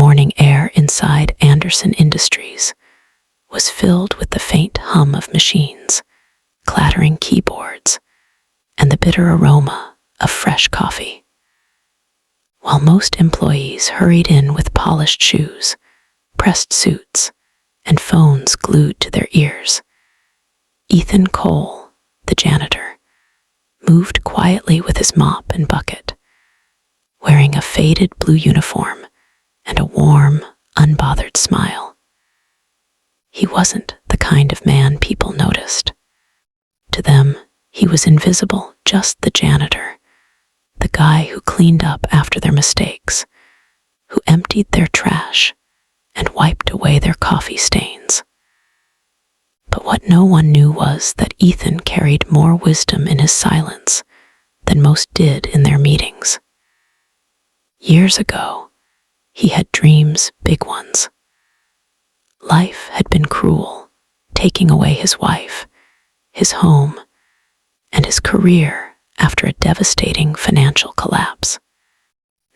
morning air inside Anderson Industries was filled with the faint hum of machines, clattering keyboards, and the bitter aroma of fresh coffee. While most employees hurried in with polished shoes, pressed suits, and phones glued to their ears, Ethan Cole, the janitor, moved quietly with his mop and bucket, wearing a faded blue uniform and a warm, unbothered smile. He wasn't the kind of man people noticed. To them, he was invisible, just the janitor, the guy who cleaned up after their mistakes, who emptied their trash and wiped away their coffee stains. But what no one knew was that Ethan carried more wisdom in his silence than most did in their meetings. Years ago, he had dreams, big ones. Life had been cruel, taking away his wife, his home, and his career after a devastating financial collapse.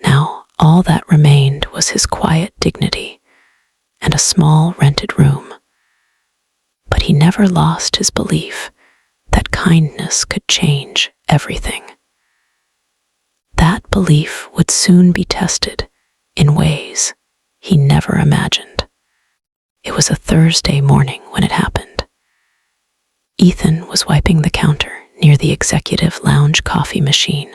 Now, all that remained was his quiet dignity and a small rented room. But he never lost his belief that kindness could change everything. That belief would soon be tested in ways he never imagined. It was a Thursday morning when it happened. Ethan was wiping the counter near the executive lounge coffee machine,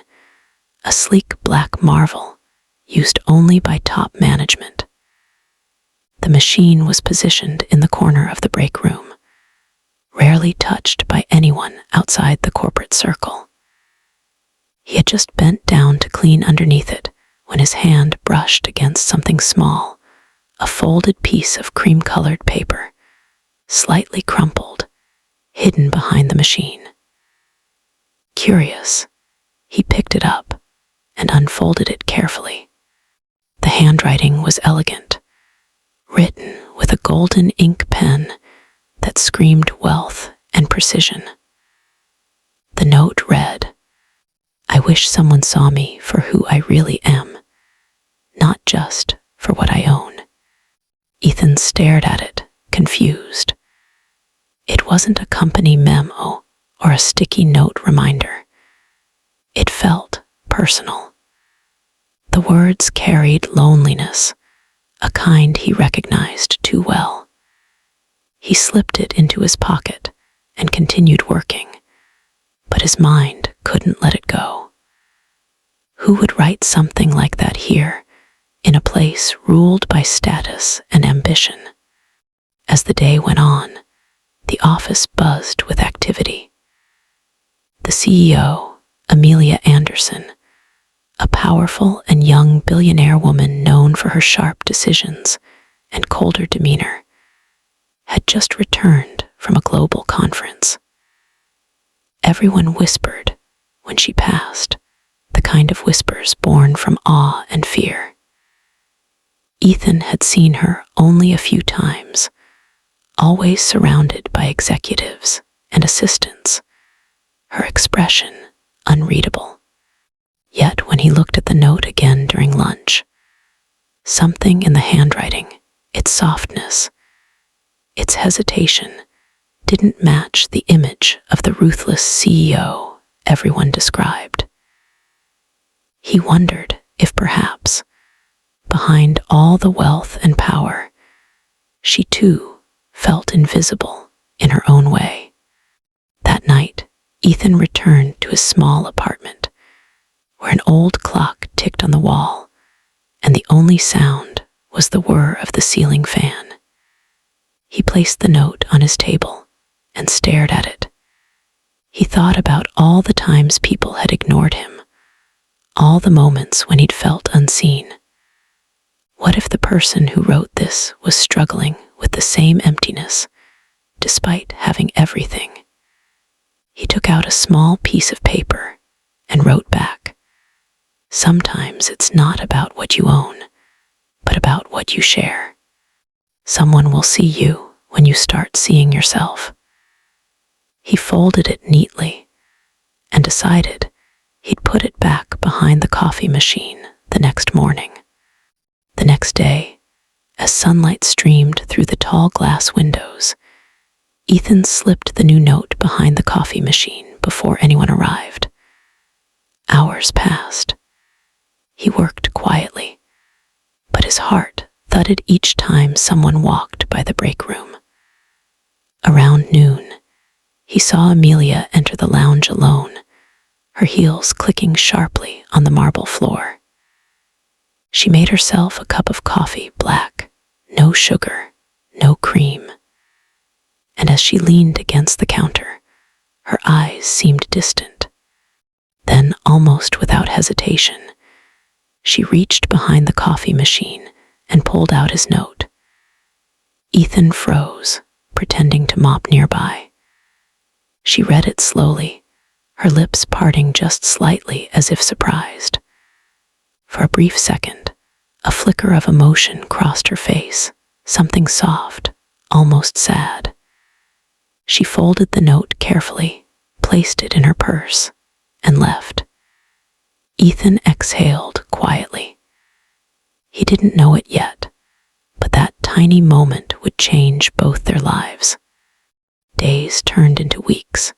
a sleek black marvel used only by top management. The machine was positioned in the corner of the break room, rarely touched by anyone outside the corporate circle. He had just bent down to clean underneath it when his hand brushed against something small, a folded piece of cream-colored paper, slightly crumpled, hidden behind the machine. Curious, he picked it up and unfolded it carefully. The handwriting was elegant, written with a golden ink pen that screamed wealth and precision. The note read, "I wish someone saw me for who I really am, not just for what I own." Ethan stared at it, confused. It wasn't a company memo or a sticky note reminder. It felt personal. The words carried loneliness, a kind he recognized too well. He slipped it into his pocket and continued working, but his mind couldn't let it go. Who would write something like that here, in a place ruled by status and ambition? As the day went on, the office buzzed with activity. The CEO, Amelia Anderson, a powerful and young billionaire woman known for her sharp decisions and colder demeanor, had just returned from a global conference. Everyone whispered when she passed, the kind of whispers born from awe and fear. Ethan had seen her only a few times, always surrounded by executives and assistants, her expression unreadable. Yet when he looked at the note again during lunch, something in the handwriting, its softness, its hesitation, didn't match the image of the ruthless CEO everyone described. He wondered if perhaps, behind all the wealth and power, she too felt invisible in her own way. That night, Ethan returned to his small apartment, where an old clock ticked on the wall, and the only sound was the whir of the ceiling fan. He placed the note on his table and stared at it. He thought about all the times people had ignored him, all the moments when he'd felt unseen. What if the person who wrote this was struggling with the same emptiness, despite having everything? He took out a small piece of paper and wrote back, "Sometimes it's not about what you own, but about what you share. Someone will see you when you start seeing yourself." He folded it neatly and decided he'd put it back behind the coffee machine the next morning. The next day, sunlight streamed through the tall glass windows, Ethan slipped the new note behind the coffee machine before anyone arrived. Hours passed. He worked quietly, but his heart thudded each time someone walked by the break room. Around noon, he saw Amelia enter the lounge alone, her heels clicking sharply on the marble floor. She made herself a cup of coffee, black, no sugar, no cream. And as she leaned against the counter, her eyes seemed distant. Then, almost without hesitation, she reached behind the coffee machine and pulled out his note. Ethan froze, pretending to mop nearby. She read it slowly, her lips parting just slightly as if surprised. For a brief second, a flicker of emotion crossed her face, something soft, almost sad. She folded the note carefully, placed it in her purse, and left. Ethan exhaled quietly. He didn't know it yet, but that tiny moment would change both their lives. Days turned into weeks.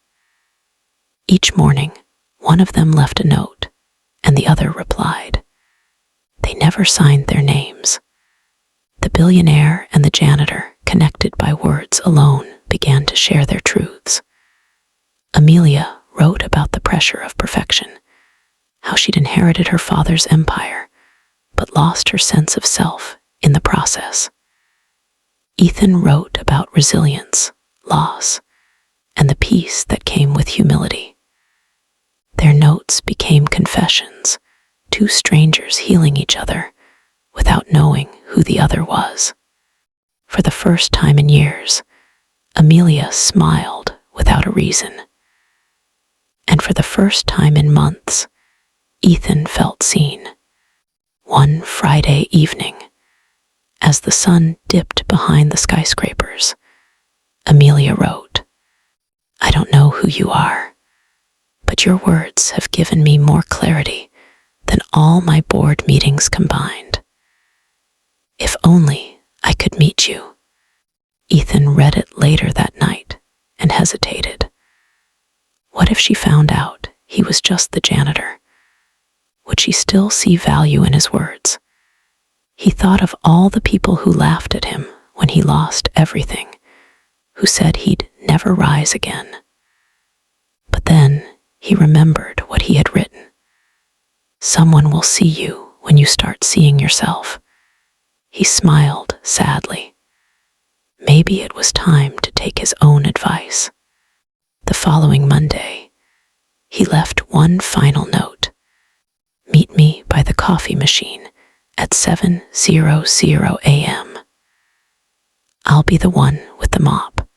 Each morning, one of them left a note, and the other replied. They never signed their names. The billionaire and the janitor, connected by words alone, began to share their truths. Amelia wrote about the pressure of perfection, how she'd inherited her father's empire, but lost her sense of self in the process. Ethan wrote about resilience, loss, and the peace that came with humility. Their notes became confessions, two strangers healing each other without knowing who the other was. For the first time in years, Amelia smiled without a reason. And for the first time in months, Ethan felt seen. One Friday evening, as the sun dipped behind the skyscrapers, Amelia wrote, I don't know who you are, but your words have given me more clarity than all my board meetings combined. If only I could meet you. Ethan read it later that night and hesitated. What if she found out he was just the janitor? Would she still see value in his words? He thought of all the people who laughed at him when he lost everything, who said he'd never rise again. But then he remembered what he had written. Someone will see you when you start seeing yourself. He smiled sadly. Maybe it was time to take his own advice. The following Monday, he left one final note. Meet me by the coffee machine at 7:00 a.m. I'll be the one with the mop.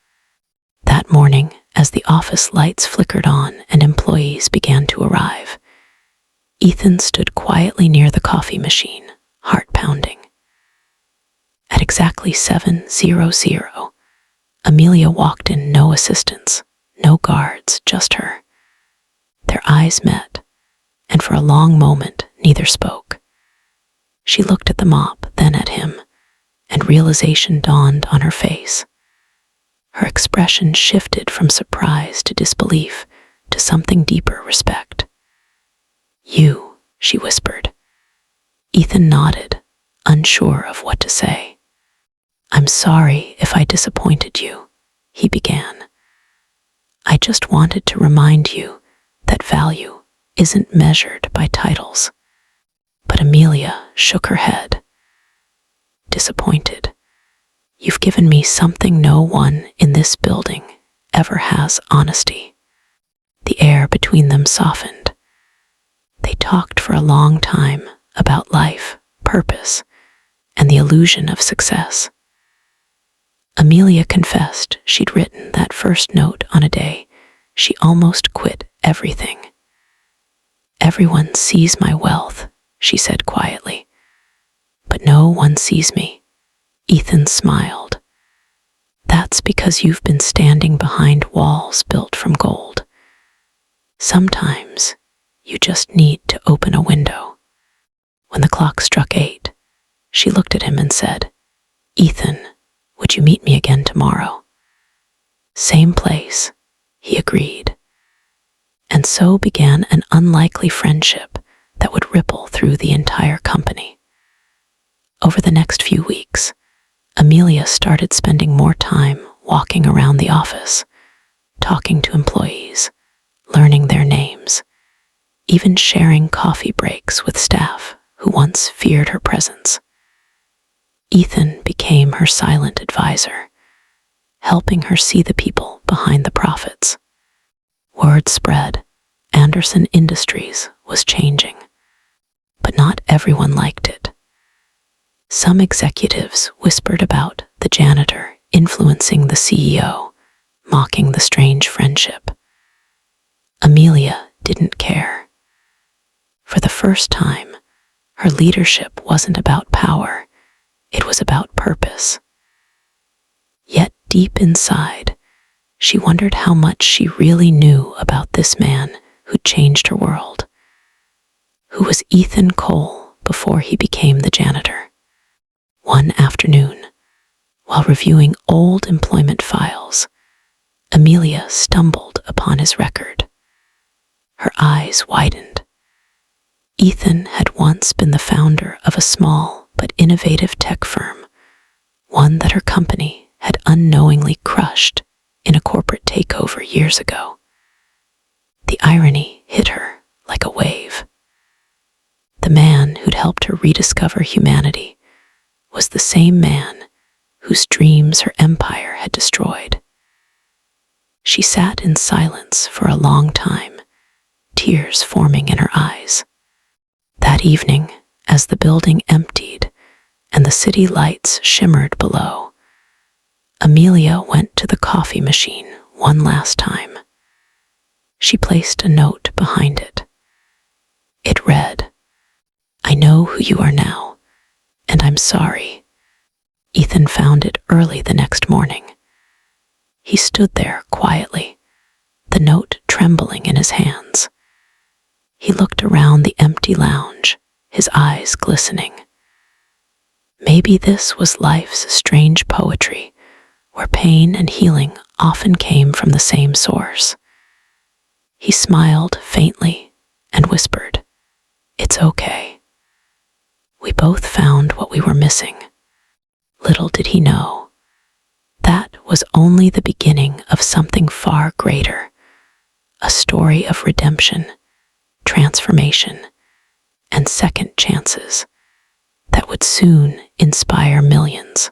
That morning, as the office lights flickered on and employees began to arrive, Ethan stood quietly near the coffee machine, heart pounding. At exactly 7:00, Amelia walked in, no assistants, no guards, just her. Their eyes met, and for a long moment neither spoke. She looked at the mop, then at him, and realization dawned on her face. Her expression shifted from surprise to disbelief to something deeper, respect. You, she whispered. Ethan nodded, unsure of what to say. I'm sorry if I disappointed you, he began. I just wanted to remind you that value isn't measured by titles. But Amelia shook her head. Disappointed. You've given me something no one in this building ever has: honesty. The air between them softened. They talked for a long time about life, purpose, and the illusion of success. Amelia confessed she'd written that first note on a day she almost quit everything. Everyone sees my wealth, she said quietly, but no one sees me. Ethan smiled. That's because you've been standing behind walls built from gold. Sometimes you just need to open a window. When the clock struck 8, she looked at him and said, "Ethan, would you meet me again tomorrow?" "Same place," he agreed. And so began an unlikely friendship that would ripple through the entire company. Over the next few weeks, Amelia started spending more time walking around the office, talking to employees, learning their names, even sharing coffee breaks with staff who once feared her presence. Ethan became her silent advisor, helping her see the people behind the profits. Word spread, Anderson Industries was changing, but not everyone liked it. Some executives whispered about the janitor influencing the CEO, mocking the strange friendship. Amelia didn't care. For the first time, her leadership wasn't about power, it was about purpose. Yet deep inside, she wondered how much she really knew about this man who'd changed her world. Who was Ethan Cole before he became the janitor? One afternoon, while reviewing old employment files, Amelia stumbled upon his record. Her eyes widened. Ethan had once been the founder of a small but innovative tech firm, one that her company had unknowingly crushed in a corporate takeover years ago. The irony hit her like a wave. The man who'd helped her rediscover humanity was the same man whose dreams her empire had destroyed. She sat in silence for a long time, tears forming in her eyes. That evening, as the building emptied and the city lights shimmered below, Amelia went to the coffee machine one last time. She placed a note behind it. It read, "I know who you are now, and I'm sorry." Ethan found it early the next morning. He stood there quietly, the note trembling in his hands. He looked around the empty lounge, his eyes glistening. Maybe this was life's strange poetry, where pain and healing often came from the same source. He smiled faintly and whispered, "It's okay. We both found what we were missing." Little did he know, that was only the beginning of something far greater, a story of redemption, transformation, and second chances that would soon inspire millions.